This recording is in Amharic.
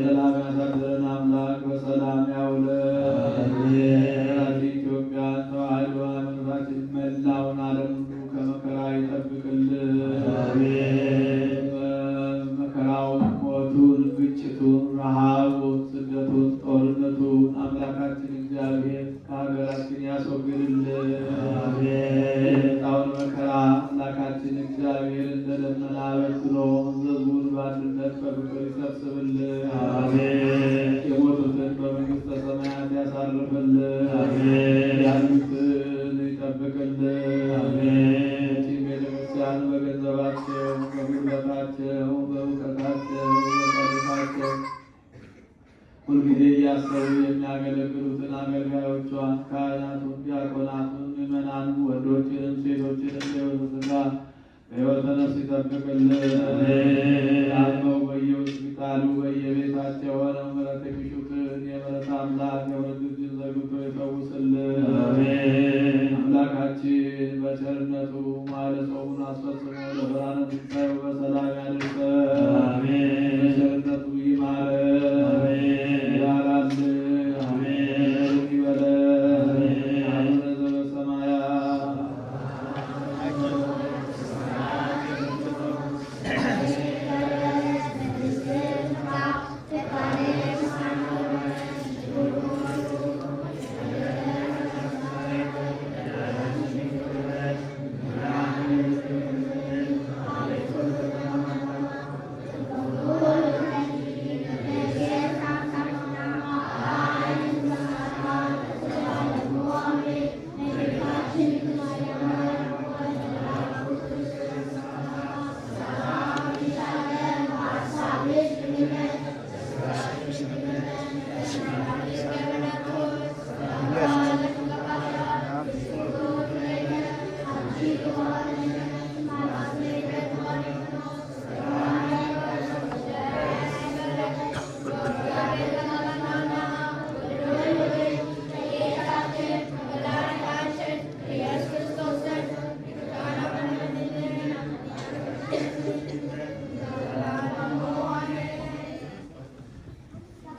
ሰላም ያሳድረን አምላክ በሰላም ያውለን። ኢትዮጵያን ተዋሕዶ ሃይማኖታችን መላውን ዓለም ሁሉ ከመከራ ይጠብቅልን። መከራውን፣ ሞቱን፣ ግጭቱን፣ ረሃቡን፣ ስደቱን፣ ጦርነቱን አምላካችን እግዚአብሔር ከሀገራችን ያስወግድልን። የመጣውን መከራ አምላካችን እግዚአብሔር እንደ ደመና በትኖ ሕዝቡን በአንድነት በፍቅር ይሰብስብልን። የሞቱትን በመንግሥተ ሰማያት ያሳርፍልን። ያሉትን ይጠብቅልን። ቤተክርስቲያን በገንዘባቸው፣ በጉልበታቸው፣ በእውቀታቸው፣ በጸሎታቸው ሁልጊዜ እያሰቡ የሚያገለግሉትን አገልጋዮቿን፣ ካህናቱን፣ ዲያቆናቱን፣ ምዕመናን ወንዶችንም ሴቶችንም በሕይወተ ሥጋ በሕይወተ ነፍስ ይጠብቅልን። አልመው በየሆስፒታሉ በየቤታቸው ሆነው ምሕረት የሚሹትን የምሕረት አምላክ የምሕረት እጁን ዘርግቶ ይፈውስልን። አምላካችን በቸርነቱ መዋዕለ ጾሙን አስፈጽሞ ለብርሃነ ትንሣኤው በሰላም ያድርሰን።